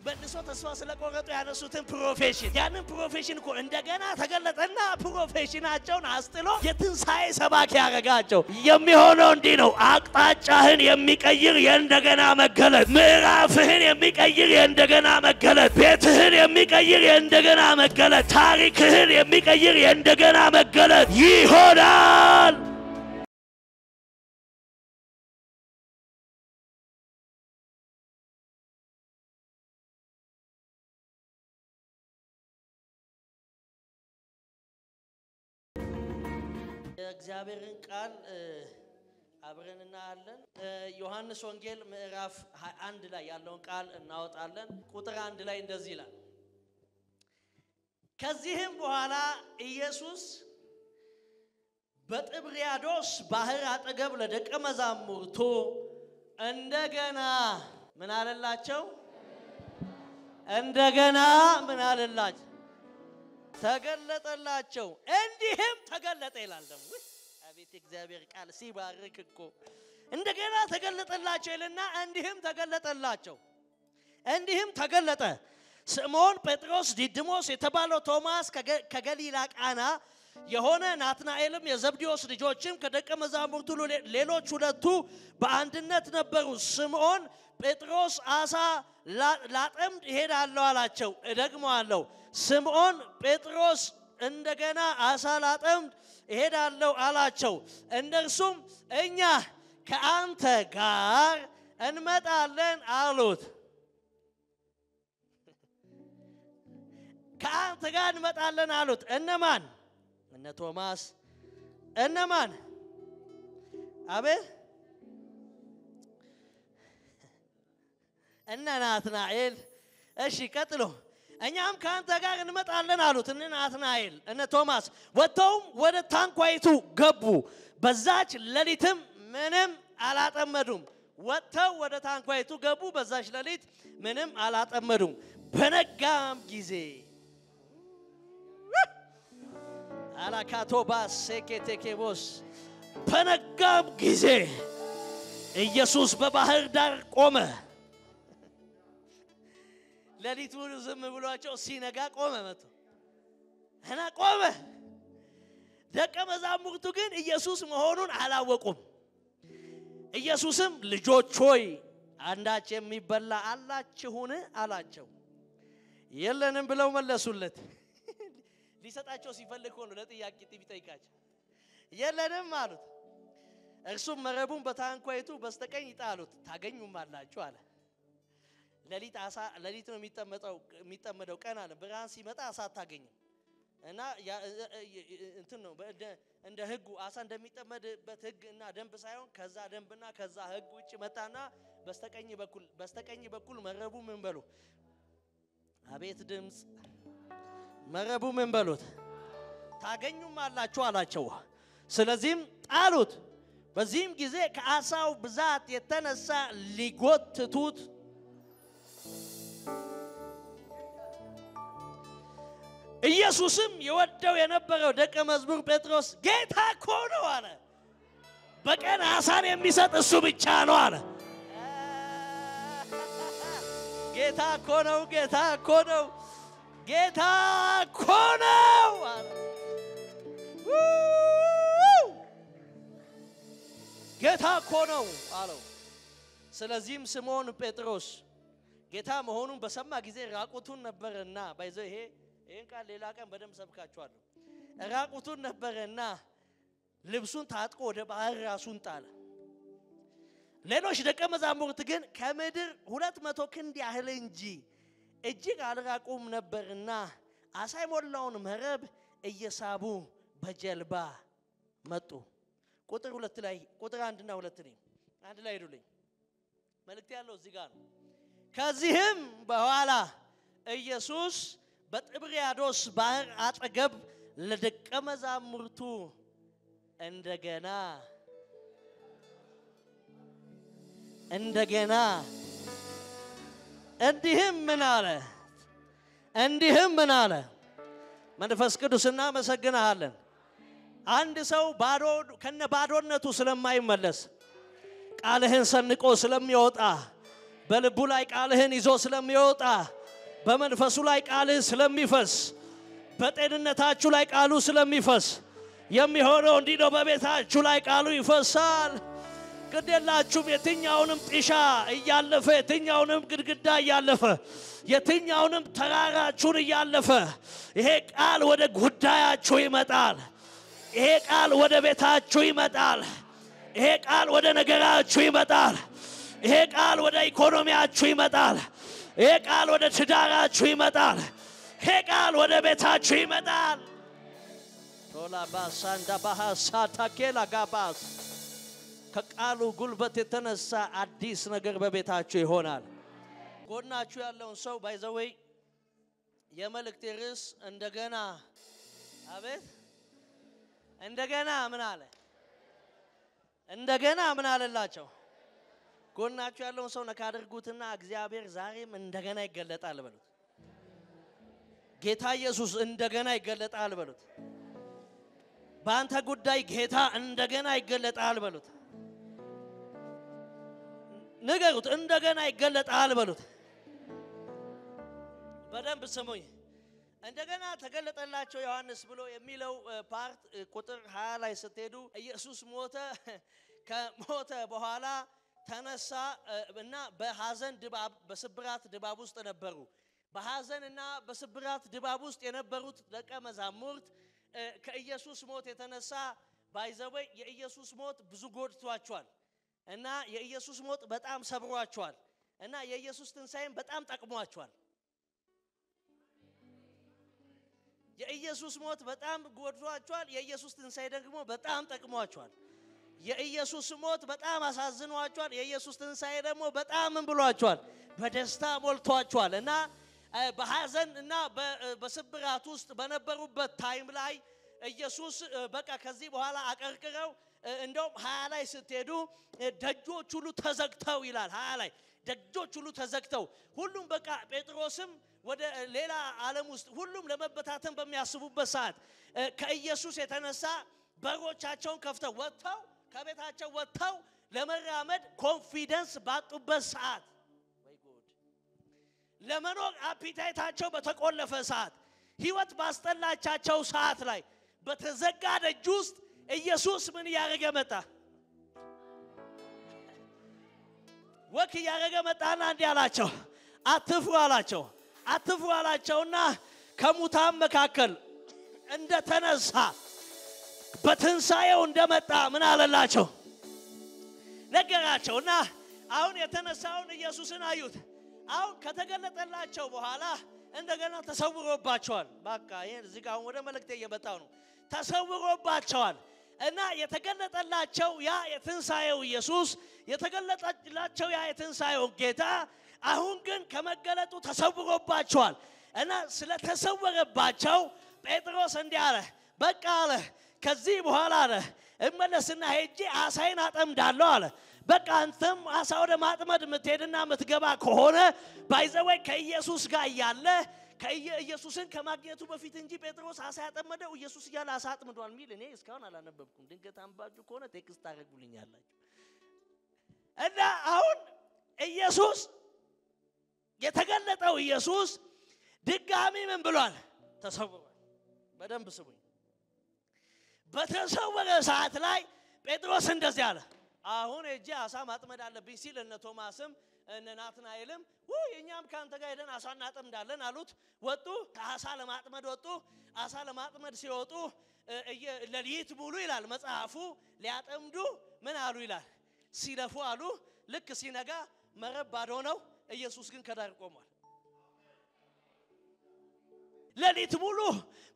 በእነሱ ተስፋ ስለቆረጡ ያነሱትን ፕሮፌሽን ያንን ፕሮፌሽን እኮ እንደገና ተገለጠና ፕሮፌሽናቸውን አስጥሎ የትንሳኤ ሰባኪ ያረጋቸው የሚሆነው እንዲህ ነው አቅጣጫህን የሚቀይር የእንደገና መገለጥ ምዕራፍህን የሚቀይር የእንደገና መገለጥ ቤትህን የሚቀይር የእንደገና መገለጥ ታሪክህን የሚቀይር የእንደገና መገለጥ ይሆናል እግዚአብሔርን ቃል አብረንና አለን ዮሐንስ ወንጌል ምዕራፍ 21 ላይ ያለውን ቃል እናወጣለን ቁጥር 1 ላይ እንደዚህ ይላል ከዚህም በኋላ ኢየሱስ በጥብርያዶስ ባህር አጠገብ ለደቀ መዛሙርቱ እንደገና ምን አለላቸው እንደገና ምን አለላቸው ተገለጠላቸው እንዲህም ተገለጠ ይላል ደም አቤት እግዚአብሔር ቃል ሲባርክ እኮ እንደገና ተገለጠላቸው ይልና እንዲህም ተገለጠላቸው እንዲህም ተገለጠ ስምዖን ጴጥሮስ ዲድሞስ የተባለው ቶማስ ከገሊላ ቃና የሆነ ናትናኤልም የዘብዴዎስ ልጆችም ከደቀ መዛሙርቱ ሌሎች ሁለቱ በአንድነት ነበሩ ስምዖን ጴጥሮስ አሳ ላጠምድ ይሄዳለሁ አላቸው እደግመዋለሁ ስምዖን ጴጥሮስ እንደገና አሳ ላጠምድ ይሄዳለሁ አላቸው እነርሱም እኛ ከአንተ ጋር እንመጣለን አሉት ከአንተ ጋር እንመጣለን አሉት እነማን እነ ቶማስ እነማን አቤት እነ ናትናኤል እሺ ቀጥሎ እኛም ካንተ ጋር እንመጣለን አሉት እነ ናትናኤል እነ ቶማስ ወጥተውም ወደ ታንኳይቱ ገቡ በዛች ሌሊትም ምንም አላጠመዱም ወጥተው ወደ ታንኳይቱ ገቡ በዛች ሌሊት ምንም አላጠመዱም በነጋም ጊዜ አላካቶባስ ሴኬቴኬቦስ በነጋም ጊዜ ኢየሱስ በባህር ዳር ቆመ ሌሊቱን ዝም ብሏቸው ሲነጋ ቆመ መጥቶ እና ቆመ ደቀ መዛሙርቱ ግን ኢየሱስ መሆኑን አላወቁም ኢየሱስም ልጆች ሆይ አንዳች የሚበላ አላችሁን አላቸው የለንም ብለው መለሱለት ሊሰጣቸው ሲፈልግ ሆኖ ለጥያቄ ቢጠይቃቸው የለንም አሉት እርሱም መረቡን በታንኳይቱ በስተቀኝ ይጣሉት ታገኙም አላችሁ አለ ሌሊት ነው የሚጠመደው ቀን አለ ብርሃን ሲመጣ አሳ ታገኙ እና እንትን ነው እንደ ህጉ አሳ እንደሚጠመድበት ህግና ደንብ ሳይሆን ከዛ ደንብና ከዛ ህግ ውጪ መጣና በስተቀኝ በኩል መረቡ ምን በሉ አቤት ድምጽ መረቡ ምን በሉት ታገኙም አላችሁ አላቸው ስለዚህም ጣሉት በዚህም ጊዜ ከአሳው ብዛት የተነሳ ሊጎትቱት ኢየሱስም የወደው የነበረው ደቀ መዝሙር ጴጥሮስ ጌታ እኮ ነው አለ በቀን አሳን የሚሰጥ እሱ ብቻ ነው አለ ጌታ እኮ ነው ጌታ እኮ ነው ጌታ እኮ ነው አለ ጌታ እኮ ነው አለው ስለዚህም ስምዖን ጴጥሮስ ጌታ መሆኑን በሰማ ጊዜ ራቁቱን ነበርና ባይዘው ይሄን ቃል ሌላ ቀን በደም ሰብካችኋለሁ ራቁቱን ነበርና ልብሱን ታጥቆ ወደ ባህር ራሱን ጣለ ሌሎች ደቀ መዛሙርት ግን ከምድር 200 ክንድ ያህል እንጂ እጅግ አልራቁም ነበርና አሳ የሞላውን መረብ እየሳቡ በጀልባ መጡ ቁጥር 2 ላይ ቁጥር 1 እና 2 ነኝ አንድ ላይ ሄዱልኝ መልእክት ያለው እዚህ ጋር ነው ከዚህም በኋላ ኢየሱስ በጥብርያዶስ ባህር አጠገብ ለደቀ መዛሙርቱ እንደገና እንዲህም ምን አለ መንፈስ ቅዱስና መሰግናለን አንድ ሰው ከነ ባዶነቱ ስለማይመለስ ቃልህን ሰንቆ ስለሚወጣ በልቡ ላይ ቃልህን ይዞ ስለሚወጣ በመንፈሱ ላይ ቃልህ ስለሚፈስ በጤንነታችሁ ላይ ቃሉ ስለሚፈስ የሚሆነው እንዲህ ነው በቤታችሁ ላይ ቃሉ ይፈሳል ግዴላችሁም የትኛውንም ጢሻ እያለፈ የትኛውንም ግድግዳ እያለፈ የትኛውንም ተራራችሁን እያለፈ ይሄ ቃል ወደ ጉዳያችሁ ይመጣል ይሄ ቃል ወደ ቤታችሁ ይመጣል ይሄ ቃል ወደ ነገራችሁ ይመጣል ይሄ ቃል ወደ ኢኮኖሚያችሁ ይመጣል ይሄ ቃል ወደ ትዳራችሁ ይመጣል ይሄ ቃል ወደ ቤታችሁ ይመጣል ቶላ ባሳንዳ ባሃሳ ታኬላ ጋባስ ከቃሉ ጉልበት የተነሳ አዲስ ነገር በቤታችሁ ይሆናል ጎናችሁ ያለውን ሰው ባይዘወይ የመልእክት ርዕስ እንደገና አቤት እንደገና ምን አለላቸው ጎናችሁ ያለውን ሰው ነካ አድርጉትና እግዚአብሔር ዛሬም እንደገና ይገለጣል በሉት ጌታ ኢየሱስ እንደገና ይገለጣል በሉት ባንተ ጉዳይ ጌታ እንደገና ይገለጣል በሉት ንገሩት እንደገና ይገለጣል በሉት በደንብ ስሙኝ እንደገና ተገለጠላቸው ዮሐንስ ብሎ የሚለው ፓርት ቁጥር 20 ላይ ስትሄዱ ኢየሱስ ሞተ ከሞተ በኋላ ተነሳ እና በሐዘን ድባብ በስብራት ድባብ ውስጥ ነበሩ በሐዘንና በስብራት ድባብ ውስጥ የነበሩት ደቀ መዛሙርት ከኢየሱስ ሞት የተነሳ ባይዘወይ የኢየሱስ ሞት ብዙ ጎድቷቸዋል እና የኢየሱስ ሞት በጣም ሰብሯቸዋል እና የኢየሱስ ትንሳኤም በጣም ጠቅሟቸዋል የኢየሱስ ሞት በጣም ጎድቷቸዋል የኢየሱስ ትንሳኤ ደግሞ በጣም ጠቅሟቸዋል የኢየሱስ ሞት በጣም አሳዝኗቸዋል የኢየሱስ ትንሳኤ ደግሞ በጣም ምን ብሏቸዋል በደስታ ሞልቷቸዋል እና በሐዘን እና በስብራት ውስጥ በነበሩበት ታይም ላይ ኢየሱስ በቃ ከዚህ በኋላ አቀርቅረው እንደውም 20 ላይ ስትሄዱ ደጆች ሁሉ ተዘግተው ይላል 20 ላይ ደጆች ሁሉ ተዘግተው ሁሉም በቃ ጴጥሮስም ወደ ሌላ ዓለም ውስጥ ሁሉም ለመበታተን በሚያስቡበት ሰዓት ከኢየሱስ የተነሳ በሮቻቸውን ከፍተው ወጥተው ከቤታቸው ወጥተው ለመራመድ ኮንፊደንስ ባጡበት ሰዓት ወይ ጉድ ለመኖር አፒታይታቸው በተቆለፈ ሰዓት ህይወት ባስጠላቻቸው ሰዓት ላይ በተዘጋ ደጅ ውስጥ ኢየሱስ ምን ያረገ መጣ ወክ ያረገ መጣና እንዲህ አላቸው አትፍሩ አላቸውና ከሙታን መካከል እንደተነሳ በትንሳኤው እንደመጣ ምን አለላቸው ነገራቸውና አሁን የተነሳውን ኢየሱስን አዩት አሁን ከተገለጠላቸው በኋላ እንደገና ተሰውሮባቸዋል በቃ ይሄ እዚህ ጋር ወደ መልእክቴ እየመጣው ነው ተሰውሮባቸዋል እና የተገለጠላቸው ያ የትንሳኤው ኢየሱስ የተገለጠላቸው ያ የትንሳኤው ጌታ አሁን ግን ከመገለጡ ተሰውሮባቸዋል እና ስለተሰወረባቸው ጴጥሮስ እንዲህ አለ በቃ አለ ከዚህ በኋላ አለ እመለስና ሄጄ አሳይን አጠምዳለሁ አለ በቃ አንተም አሳ ወደ ማጥመድ ምትሄድና ምትገባ ከሆነ ባይዘወይ ከኢየሱስ ጋር ያለ ከኢየሱስን ከማግኘቱ በፊት እንጂ ጴጥሮስ አሳ ያጠመደው ኢየሱስ ያለ አሳ አጥምዷል ሚል እኔ እስካሁን አላነበብኩም ድንገት አንባጁ ከሆነ ቴክስት አድርጉልኛላችሁ እና አሁን ኢየሱስ የተገለጠው ኢየሱስ ድጋሚ ምን ብሏል ተሰውሯል በደንብ ስሙኝ በተሰወረ ሰዓት ላይ ጴጥሮስ እንደዚህ አለ አሁን እጄ አሳ ማጥመድ አለብኝ ሲል እነ ቶማስም እነ ናትናኤልም የኛም ካንተ ጋር ሄደን አሳ እናጠምዳለን አሉት ወጡ አሳ ለማጥመድ ወጡ አሳ ለማጥመድ ሲወጡ ለሊት ሙሉ ይላል መጽሐፉ ሊያጠምዱ ምን አሉ ይላል ሲለፉ አሉ ልክ ሲነጋ መረብ ባዶ ነው ኢየሱስ ግን ከዳር ቆሟል ለሊት ሙሉ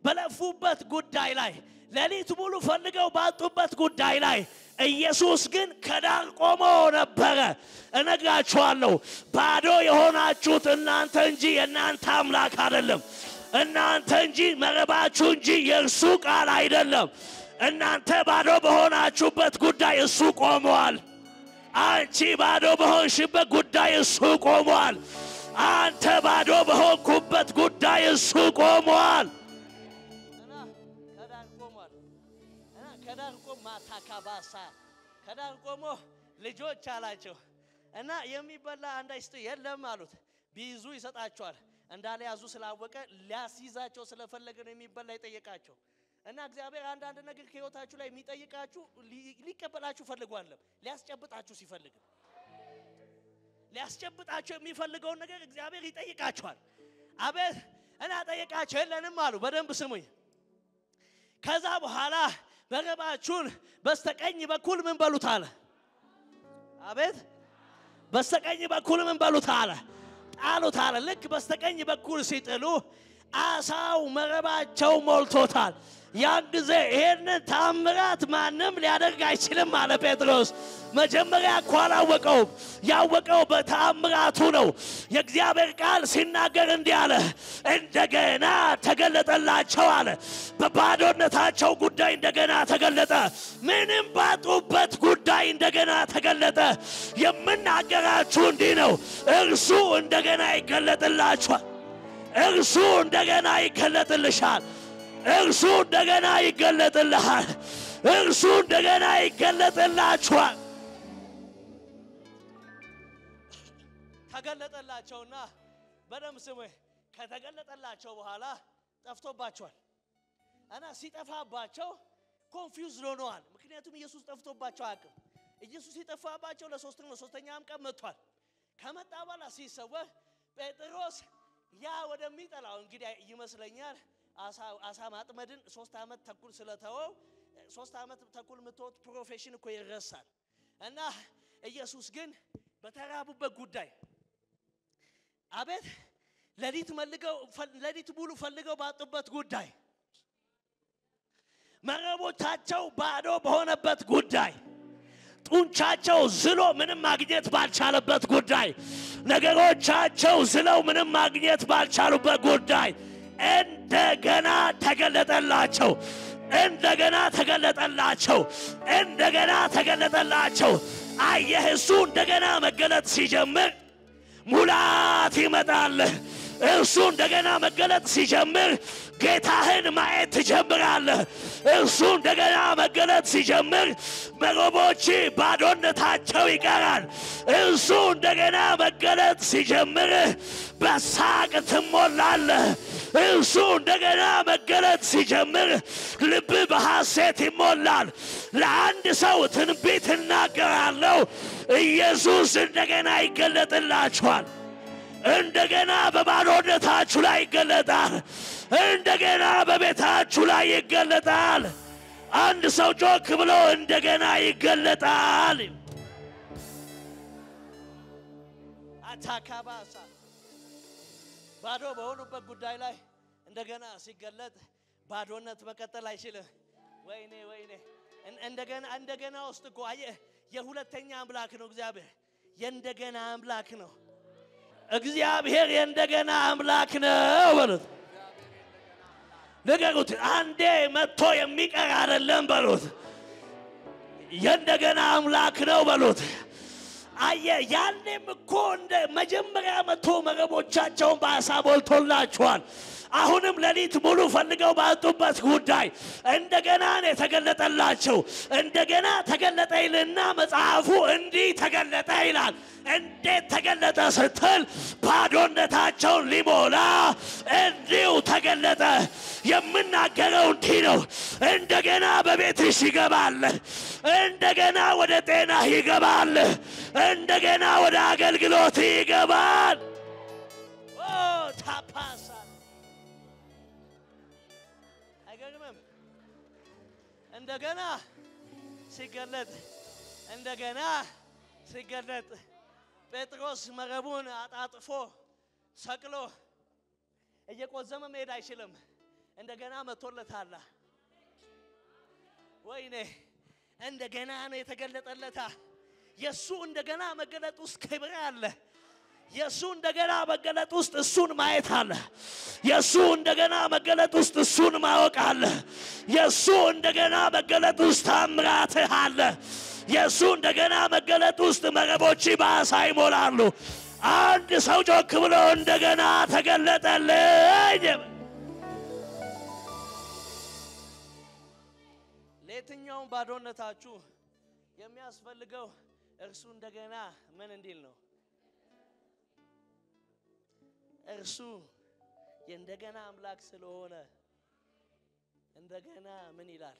በለፉበት ጉዳይ ላይ ለሊት ሙሉ ፈልገው ባጡበት ጉዳይ ላይ ኢየሱስ ግን ከዳር ቆሞ ነበር እነግራችኋለሁ ባዶ የሆናችሁት እናንተ እንጂ የናንተ አምላክ አይደለም እናንተ እንጂ መረባችሁ እንጂ የእርሱ ቃል አይደለም እናንተ ባዶ በሆናችሁበት ጉዳይ እሱ ቆሟል አንቺ ባዶ በሆንሽበት ጉዳይ እሱ ቆሟል አንተ ባዶ በሆንኩበት ጉዳይ እሱ ቆሟል ከዳር ቆሞ ማታካባሳ ከዳር ቆሞ ልጆች አላቸው እና የሚበላ አንዳይስጥ የለም አሉት ቢይዙ ይሰጣቸዋል እንዳለ ያዙ ስላወቀ ሊያስይዛቸው ስለፈለገ ነው የሚበላ ይጠይቃቸው እና እግዚአብሔር አንድ ነገር ከህይወታችሁ ላይ የሚጠይቃችሁ ሊቀበላችሁ ፈልጓል ሊያስጨብጣችሁ ሲፈልግ ሊያስጨብጣችሁ የሚፈልገው ነገር እግዚአብሔር ይጠይቃችኋል አቤት እና ጠይቃቸው የለንም አሉ በደንብ ስሙኝ ከዛ በኋላ በረባችሁን በስተቀኝ በኩል ምን በሉት አለ አቤት በስተቀኝ በኩል ምን በሉት አለ ጣሉት አለ ልክ በስተቀኝ በኩል ሲጥሉ አሳው መረባቸው ሞልቶታል ያን ጊዜ ይሄን ታምራት ማንም ሊያደርግ አይችልም አለ ጴጥሮስ መጀመሪያ ኳላወቀው ያወቀው በታምራቱ ነው የእግዚአብሔር ቃል ሲናገር እንዲህ አለ እንደገና ተገለጠላቸው አለ በባዶነታቸው ጉዳይ እንደገና ተገለጠ ምንም ባጡበት ጉዳይ እንደገና ተገለጠ የምናገራችሁ እንዲህ ነው እርሱ እንደገና ይገለጥላችኋል እርሱ እንደገና ይገለጥልሻል እርሱ እንደገና ይገለጥልሃል እርሱ እንደገና ይገለጥላችኋል ተገለጠላቸውና በደም ስሙ ከተገለጠላቸው በኋላ ጠፍቶባቸዋል እና ሲጠፋባቸው ኮንፊውዝድ ሆነዋል ምክንያቱም ኢየሱስ ጠፍቶባቸው አያውቅም ኢየሱስ ሲጠፋባቸው ለሶስተኛም ቀን መጥቷል ከመጣ በኋላ ሲሰወር ጴጥሮስ ያ ወደሚጠላው እንግዲህ ይመስለኛል አሳ ማጥመድን 3 አመት ተኩል ስለተወው 3 አመት ተኩል ምትወት ፕሮፌሽን እኮ ይረሳል እና ኢየሱስ ግን በተራቡበት ጉዳይ አቤት ለሊት ሙሉ ፈልገው ባጡበት ጉዳይ መረቦቻቸው ባዶ በሆነበት ጉዳይ ጡንቻቸው ዝሎ ምንም ማግኘት ባልቻለበት ጉዳይ ነገሮቻቸው ዝለው ምንም ማግኘት ባልቻሉበት ጉዳይ እንደገና ተገለጠላቸው አየህ እሱ እንደገና መገለጥ ሲጀምር ሙላት ይመጣል እሱ እንደገና መገለጥ ሲጀምር ጌታህን ማየት ትጀምራለህ እሱ እንደገና መገለጥ ሲጀምር መረቦች ባዶነታቸው ይቀራል እሱ እንደገና መገለጥ ሲጀምር በሳቅ ትሞላለህ እሱ እንደገና መገለጥ ሲጀምር ልብ በሐሴት ይሞላል ለአንድ ሰው ትንቢት እናገራለሁ ኢየሱስ እንደገና ይገለጥላችኋል እንደገና በባዶነታችሁ ላይ ይገለጣል እንደገና በቤታችሁ ላይ ይገለጣል አንድ ሰው ጮክ ብሎ እንደገና ይገለጣል አታካባሳ ባዶ በሆኑበት ጉዳይ ላይ እንደገና ሲገለጥ ባዶነት መቀጠል አይችልም ወይኔ እንደገና ውስጥ እኮ አየህ የሁለተኛ አምላክ ነው እግዚአብሔር የእንደገና አምላክ ነው እግዚአብሔር የእንደገና አምላክ ነው በሉት ንገሩት አንዴ መጥቶ የሚቀር አይደለም በሉት የእንደገና አምላክ ነው በሉት አየህ ያኔም እኮ እንደ መጀመሪያ መጥቶ መረቦቻቸውን በአሳ ሞልቶላቸዋል አሁንም ለሊት ሙሉ ፈልገው ባጡበት ጉዳይ እንደገና ነው የተገለጠላቸው እንደገና ተገለጠ ይልና መጽሐፉ እንዲህ ተገለጠ ይላል እንዴት ተገለጠ ስትል ባዶነታቸውን ሊሞላ እንዲሁ ተገለጠ የምናገረው እንዲህ ነው እንደገና በቤትሽ ይገባል እንደገና ወደ ጤና ይገባል እንደገና ወደ አገልግሎት ይገባል ታፓሳ አይገርምም እንደገና ሲገለጥ ጴጥሮስ መረቡን አጣጥፎ ሰቅሎ እየቆዘመ መሄድ አይችልም እንደገና መጥቶለታል ወይኔ እንደገና ነው የተገለጠለታ የሱ እንደገና መገለጥ ውስጥ ክብር አለ የሱ እንደገና መገለጥ ውስጥ እሱን ማየት አለ የሱ እንደገና መገለጥ ውስጥ እሱን ማወቅ አለ የሱ እንደገና መገለጥ ውስጥ ታምራት አለ የሱ እንደገና መገለጥ ውስጥ መረቦች በአሳ ይሞላሉ አንድ ሰው ጮክ ብሎ እንደገና ተገለጠልኝ ለየትኛውም ባዶነታችሁ የሚያስፈልገው እርሱ እንደገና ምን እንዲል ነው እርሱ የእንደገና አምላክ ስለሆነ እንደገና ምን ይላል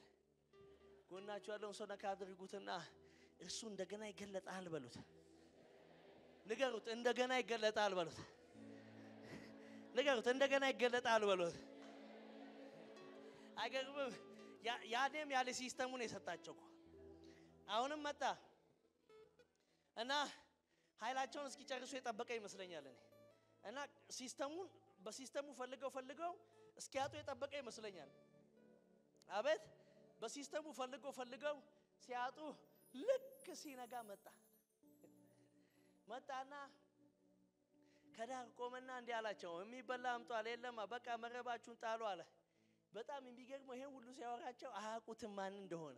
ጎናችሁ ያለውን ሰው ነካ አድርጉትና እርሱ እንደገና ይገለጣል በሉት ንገሩት እንደገና ይገለጣል በሉት ንገሩት እንደገና ይገለጣል በሉት አይገርምም ያደም ያለ ሲስተሙን የሰጣቸው አሁንም መጣ እና ኃይላቸውን እስኪጨርሱ የጠበቀ ይመስለኛል እና ሲስተሙን በሲስተሙ ፈልገው እስኪያጡ የጠበቀ ይመስለኛል አቤት በሲስተሙ ፈልገው ሲያጡ ልክ ሲነጋ መጣና ከዳር ቆመና እንዲህ አላቸው የሚበላ አምጧል የለም በቃ መረባችሁን ጣሉ አለ በጣም የሚገርመው ይሄን ሁሉ ሲያወራቸው አያውቁትም ማን እንደሆነ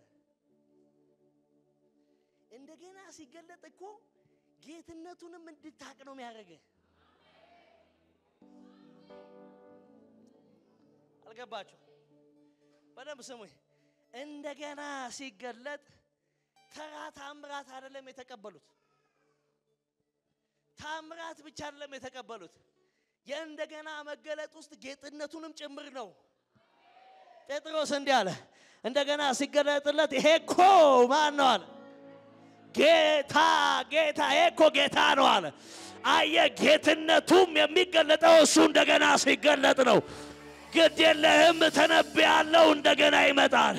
እንደገና ሲገለጥ እኮ ጌትነቱንም እንድታቅ ነው የሚያደርገው አልገባችሁ በደንብ ስሙኝ እንደገና ሲገለጥ ተራ ታምራት አይደለም የተቀበሉት ታምራት ብቻ አይደለም የተቀበሉት የእንደገና መገለጥ ውስጥ ጌትነቱንም ጭምር ነው ጴጥሮስ እንዲህ አለ እንደገና ሲገለጥለት ይሄኮ ማን ነው አለ ጌታ ይሄኮ ጌታ ነው አለ አየ ጌትነቱም የሚገለጠው እሱ እንደገና ሲገለጥ ነው ግድ የለህም ተነብያለሁ እንደገና ይመጣል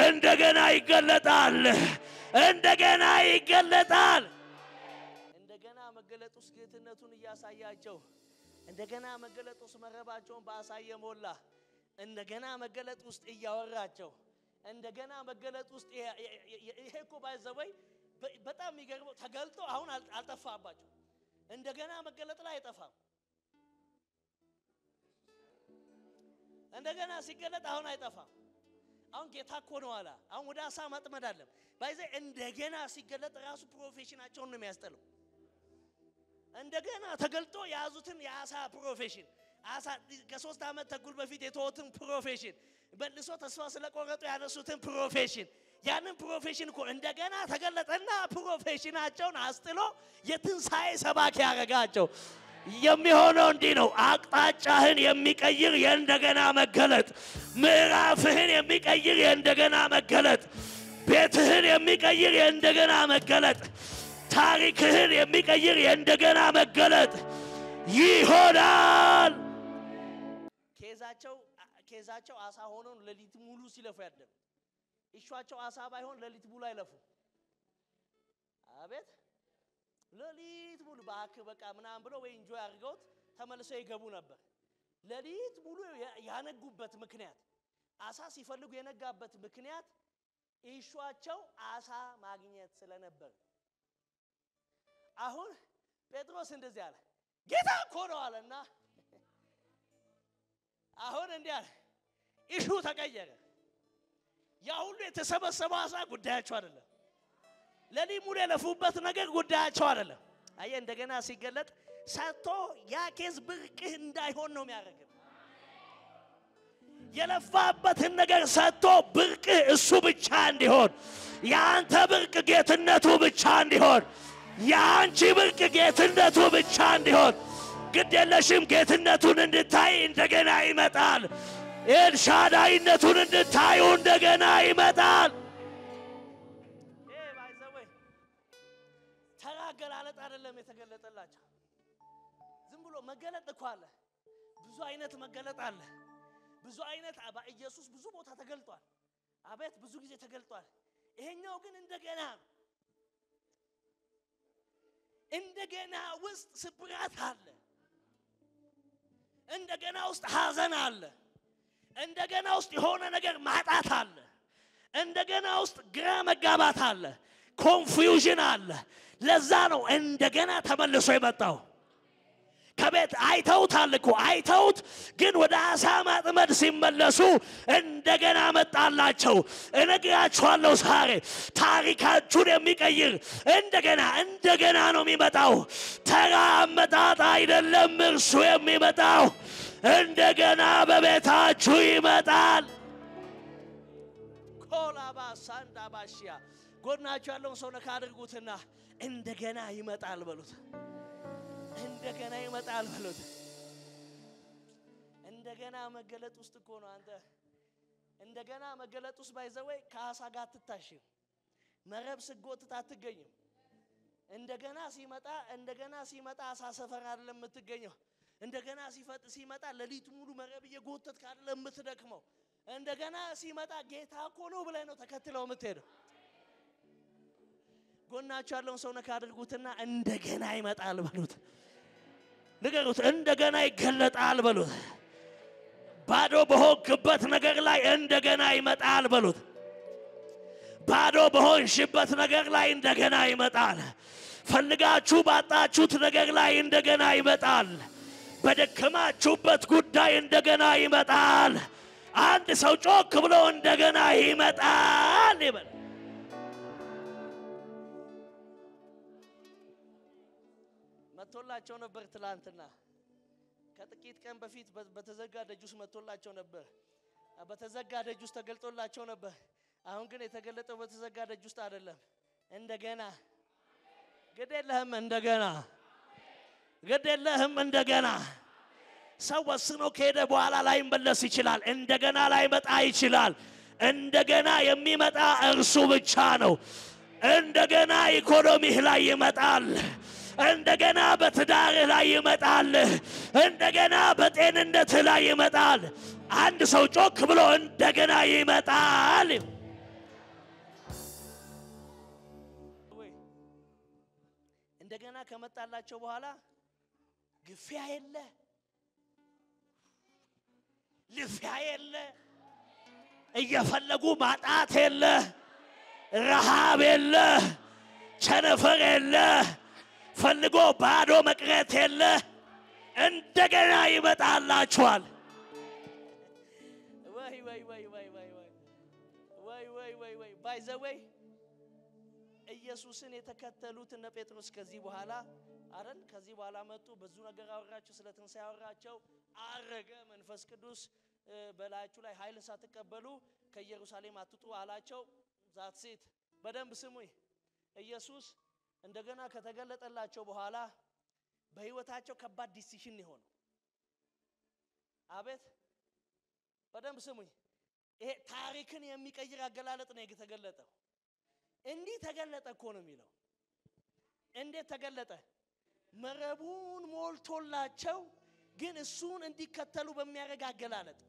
እንደገና ይገለጣል እንደገና መገለጥ ውስጥ ጌትነቱን ያሳያቸው እንደገና መገለጥ ውስጥ መረባቸውን ባሳየ ሞላ እንደገና መገለጥ ውስጥ ያወራቸው እንደገና መገለጥ ውስጥ ይሄኮ ባይዘወይ በጣም የሚገርመው ተገልጦ አሁን አልጠፋባቸው እንደገና መገለጥ ላይ አይጠፋም እንደገና ሲገለጥ አሁን አይጠፋም አሁን ጌታ እኮ ነው አለ አሁን ወደ አሳ ማጥመድ አለም ባይዘ እንደገና ሲገለጥ ራሱ ፕሮፌሽናቸውን ነው የሚያስጠለው እንደገና ተገልጦ ያዙትን የአሳ ፕሮፌሽን አሳ ከ3 አመት ተኩል በፊት የተወቱን ፕሮፌሽን በልሶ ተስፋ ስለቆረጡ ያነሱትን ፕሮፌሽን ያንን ፕሮፌሽን እኮ እንደገና ተገለጠና ፕሮፌሽናቸውን አስጥሎ የትንሳኤ ሰባኪ ያረጋቸው የሚሆነው እንዲህ ነው አቅጣጫህን የሚቀይር የእንደገና መገለጥ ምዕራፍህን የሚቀይር የእንደገና መገለጥ ቤትህን የሚቀይር የእንደገና መገለጥ ታሪክህን የሚቀይር የእንደገና መገለጥ ይሆናል ኬዛቸው አሳ ሆኖ ለሊት ሙሉ ሲለፉ ያደረ እሷቸው አሳ ባይሆን ለሊት ሙሉ አይለፉ አቤት ለሊት ሙሉ ባክ በቃ ምናም ብሎ ወይ እንጆይ አድርገውት ተመልሰው ይገቡ ነበር ለሊት ሙሉ ያነጉበት ምክንያት አሳ ሲፈልጉ የነጋበት ምክንያት እሷቸው አሳ ማግኘት ስለነበር አሁን ጴጥሮስ እንደዚህ አለ ጌታ እኮ ነው አለና አሁን እንዲህ አለ ኢሹ ተቀየረ ያ ሁሉ የተሰበሰበው አሳ ጉዳያቸው አይደለም ለሊት ሙሉ የለፉበት ነገር ጉዳያቸው አይደለም አየ እንደገና ሲገለጥ ሰጥቶ ያ ኬዝ ብርቅህ እንዳይሆን ነው የሚያደርገው የለፋበትን ነገር ሰጥቶ ብርቅህ እሱ ብቻ እንዲሆን ያንተ ብርቅ ጌትነቱ ብቻ እንዲሆን ያንቺ ብርቅ ጌትነቱ ብቻ እንዲሆን ግድ የለሽም ጌትነቱን እንድታይ እንደገና ይመጣል ኤልሻዳይነቱን እንድታዩ እንደገና ይመጣል ተራገላለጥ አይደለም የተገለጠላቸው ዝም ብሎ መገለጥ እኮ አለ ብዙ አይነት መገለጥ አለ ብዙ አይነት ኢየሱስ ብዙ ቦታ ተገልጧል አቤት ብዙ ጊዜ ተገልጧል ይሄኛው ግን እንደገና ውስጥ ስብራት አለ እንደገና ውስጥ ሐዘን አለ እንደገና ውስጥ የሆነ ነገር ማጣት አለ እንደገና ውስጥ ግራ መጋባት አለ ኮንፊውዥን አለ ለዛ ነው እንደገና ተመልሶ የመጣው ከቤት አይተውታል እኮ አይተውት ግን ወደ አሳ ማጥመድ ሲመለሱ እንደገና መጣላቸው እነግራችኋለሁ ዛሬ ታሪካችሁን የሚቀይር እንደገና ነው የሚመጣው ተራ አመጣጥ አይደለም እርሱ የሚመጣው እንደገና በቤታችሁ ይመጣል ኮላባ ሳንዳባሽያ ጎናችሁ ያለውን ሰው ነካ አድርጉትና እንደገና ይመጣል በሉት እንደገና ይመጣል በሉት እንደገና መገለጥ ውስጥ እኮ ነው አንተ እንደገና መገለጥ ውስጥ ባይዘወይ ካሳ ጋር ትታሽም መረብ ስጎትታ አትገኝም እንደገና ሲመጣ አሳ ሰፈር አይደለም የምትገኘው እንደገና ሲመጣ ለሊት ሙሉ መረብ እየጎተትክ አይደለም የምትደክመው እንደገና ሲመጣ ጌታ እኮ ነው ብለህ ነው ተከትለው የምትሄደው ጎናችሁ ያለውን ሰው ነካ አድርጉትና እንደገና ይመጣል በሉት ንገሩት እንደገና ይገለጣል በሉት ባዶ በሆንክበት ነገር ላይ እንደገና ይመጣል በሉት ባዶ በሆንሽበት ነገር ላይ እንደገና ይመጣል ፈልጋችሁ ባጣችሁት ነገር ላይ እንደገና ይመጣል በደከማችሁበት ጉዳይ እንደገና ይመጣል አንድ ሰው ጮክ ብሎ እንደገና ይመጣል ይበል መጥቶላቸው ነበር ትላንትና ከጥቂት ቀን በፊት በተዘጋ ደጅ ውስጥ መጥቶላቸው ነበር በተዘጋ ደጅ ውስጥ ተገልጦላቸው ነበር አሁን ግን የተገለጠው በተዘጋ ደጅ ውስጥ አይደለም እንደገና ገደለህም እንደገና ሰው ወስኖ ከሄደ በኋላ ላይ መለስ ይችላል እንደገና ላይ መጣ ይችላል እንደገና የሚመጣ እርሱ ብቻ ነው እንደገና ኢኮኖሚህ ላይ ይመጣል እንደገና በትዳርህ ላይ ይመጣል እንደገና በጤንነት ላይ ይመጣል አንድ ሰው ጮክ ብሎ እንደገና ይመጣል እንደገና ከመጣላቸው በኋላ ግፊያ የለ ልፊያ የለ እየፈለጉ ማጣት የለ ረሃብ የለ ቸነፈር የለ ፈልጎ ባዶ መቅረት የለ እንደገና ይመጣላችኋል ወይ by the way ኢየሱስን የተከተሉት እነ ጴጥሮስ ከዚህ በኋላ አይደል ከዚህ በኋላ መጡ ብዙ ነገር አወራቸው ስለ ትንሣኤ አወራቸው አረገ መንፈስ ቅዱስ በላያችሁ ላይ ኃይልን ሳትቀበሉ ከኢየሩሳሌም አትጡ አላቸው ዛት ሴት በደንብ ስሙኝ ኢየሱስ እንደገና ከተገለጠላቸው በኋላ በህይወታቸው ከባድ ዲሲሽን ይሆን አቤት በደንብ ስሙኝ ይሄ ታሪክን የሚቀይር አገላለጥ ነው የተገለጠው እንዲህ ተገለጠ እኮ ነው የሚለው እንዴት ተገለጠ መረቡን ሞልቶላቸው ግን እሱን እንዲከተሉ በሚያረጋ አገላለጥ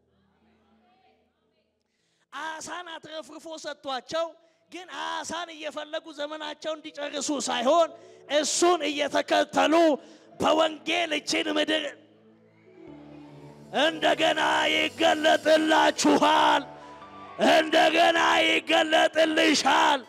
አሳን አትረፍርፎ ሰጥቷቸው ግን አሳን እየፈለጉ ዘመናቸው እንዲጨርሱ ሳይሆን እሱን እየተከተሉ በወንጌል እቺን ምድር እንደገና ይገለጥላችኋል እንደገና ይገለጥልሻል